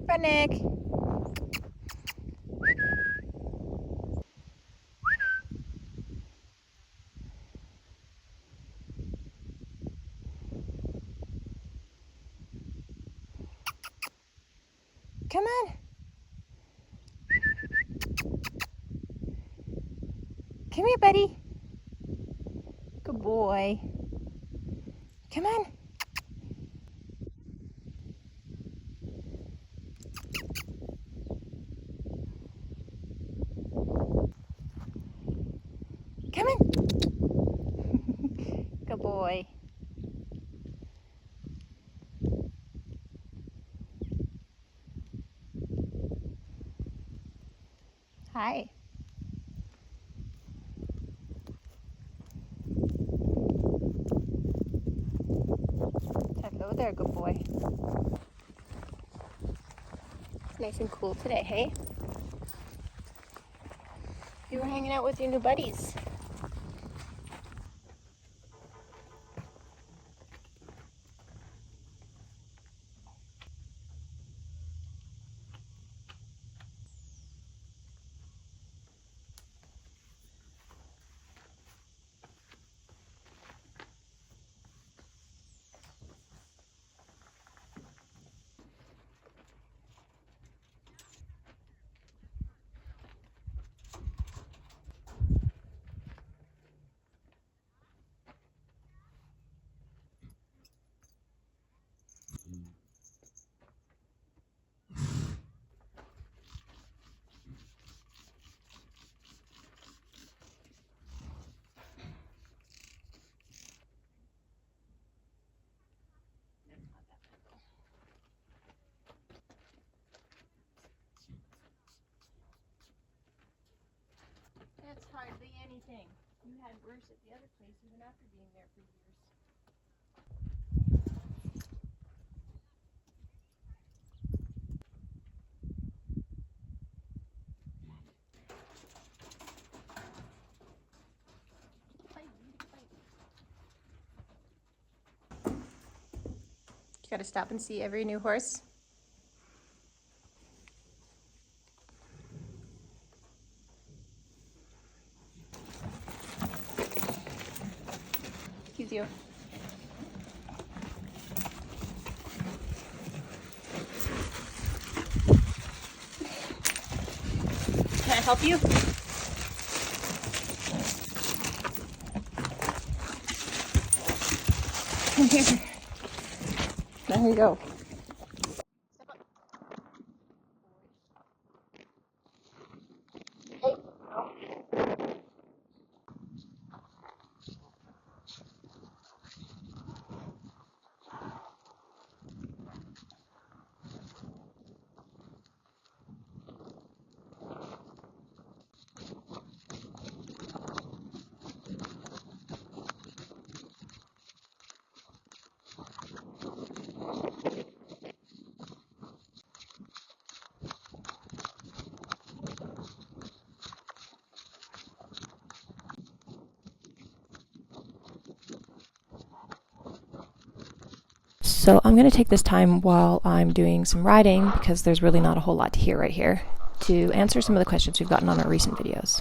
Redneck. Come on. Come here, buddy. Good boy. Come on. Come on. Good boy. Hi. Hello there, good boy. It's nice and cool today, hey? You were hanging out with your new buddies. That's hardly anything. You had worse at the other place even after being there for years. You gotta stop and see every new horse. Excuse you. Can I help you? Come here. There you go. So I'm going to take this time while I'm doing some riding, because there's really not a whole lot to hear right here, to answer some of the questions we've gotten on our recent videos.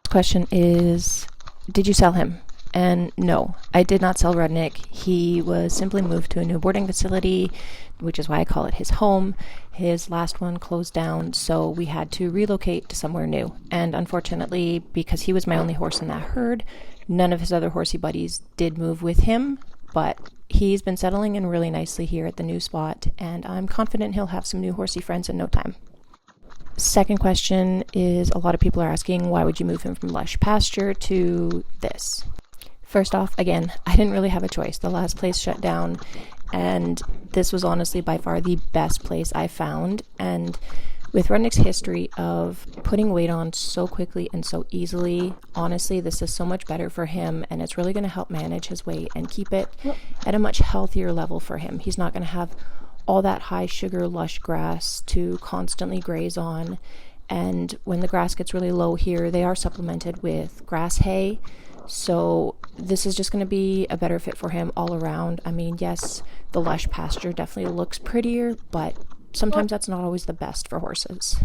The question is, did you sell him? And no, I did not sell Redneck. He was simply moved to a new boarding facility, which is why I call it his home. His last one closed down, so we had to relocate to somewhere new. And unfortunately, because he was my only horse in that herd, none of his other horsey buddies did move with him, but he's been settling in really nicely here at the new spot, and I'm confident he'll have some new horsey friends in no time. Second question is, a lot of people are asking, why would you move him from lush pasture to this? First off, again, I didn't really have a choice. The last place shut down, and this was honestly by far the best place I found. And with Redneck's history of putting weight on so quickly and so easily, honestly, this is so much better for him, and it's really going to help manage his weight and keep it at a much healthier level for him. He's not going to have all that high sugar lush grass to constantly graze on, and when the grass gets really low here, they are supplemented with grass hay. So this is just going to be a better fit for him all around. I mean, yes, the lush pasture definitely looks prettier, but sometimes that's not always the best for horses.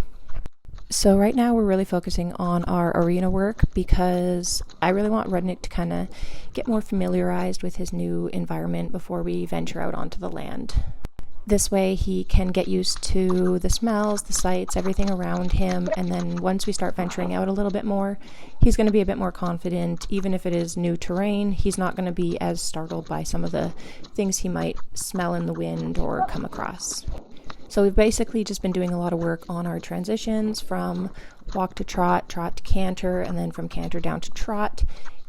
So right now we're really focusing on our arena work because I really want Rudnick to kind of get more familiarized with his new environment before we venture out onto the land. This way he can get used to the smells, the sights, everything around him, and then once we start venturing out a little bit more, he's going to be a bit more confident. Even if it is new terrain, he's not going to be as startled by some of the things he might smell in the wind or come across. So we've basically just been doing a lot of work on our transitions from walk to trot, trot to canter, and then from canter down to trot.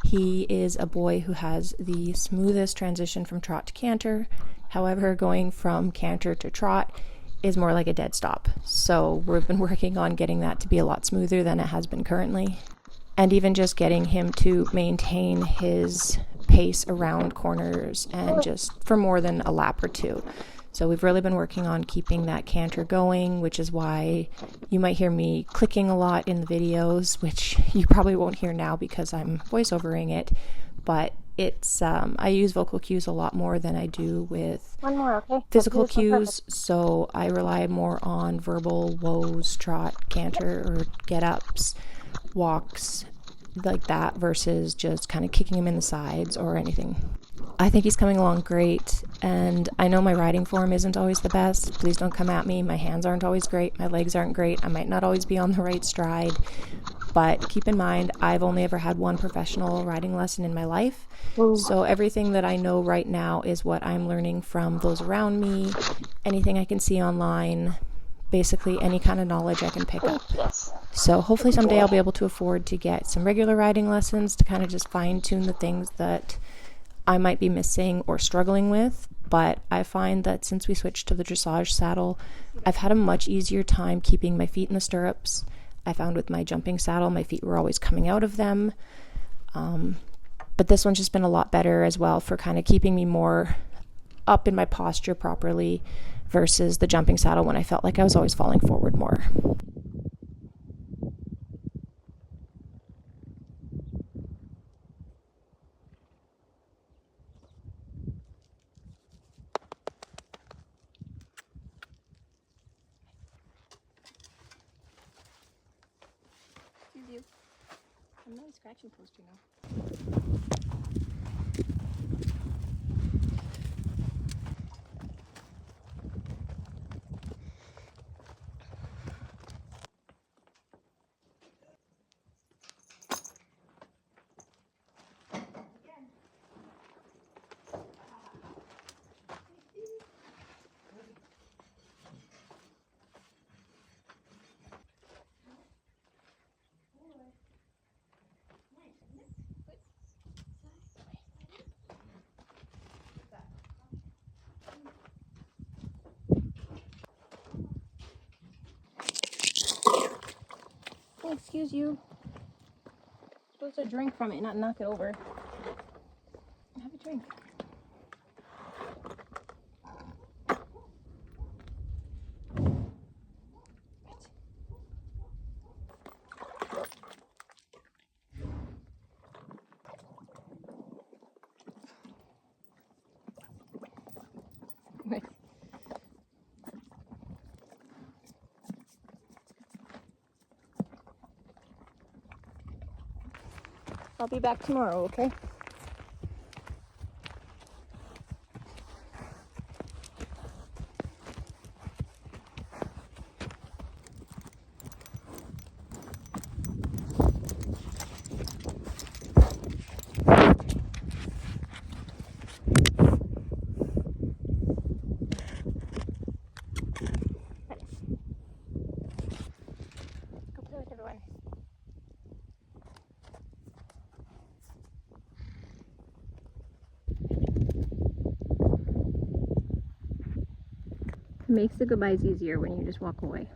He is a boy who has the smoothest transition from trot to canter. However, going from canter to trot is more like a dead stop. So we've been working on getting that to be a lot smoother than it has been currently. And even just getting him to maintain his pace around corners and just for more than a lap or two. So we've really been working on keeping that canter going, which is why you might hear me clicking a lot in the videos, which you probably won't hear now because I'm voiceovering it. But it's I use vocal cues a lot more than I do with physical cues. So I rely more on verbal woes, trot, canter, or get-ups, walks, like that, versus just kind of kicking him in the sides or anything. I think he's coming along great, and I know my riding form isn't always the best. Please don't come at me. My hands aren't always great. My legs aren't great. I might not always be on the right stride, but keep in mind, I've only ever had one professional riding lesson in my life. So everything that I know right now is what I'm learning from those around me, anything I can see online, basically any kind of knowledge I can pick up. So hopefully someday I'll be able to afford to get some regular riding lessons to kind of just fine-tune the things that I might be missing or struggling with. But I find that since we switched to the dressage saddle, I've had a much easier time keeping my feet in the stirrups. I found with my jumping saddle, my feet were always coming out of them. But this one's just been a lot better as well for kind of keeping me more up in my posture properly versus the jumping saddle when I felt like I was always falling forward more. I'm not a scratching poster now. Excuse you. You're supposed to drink from it, not knock it over. Have a drink. Right. I'll be back tomorrow, okay? Go play with everyone. Makes the goodbyes easier when you just walk away.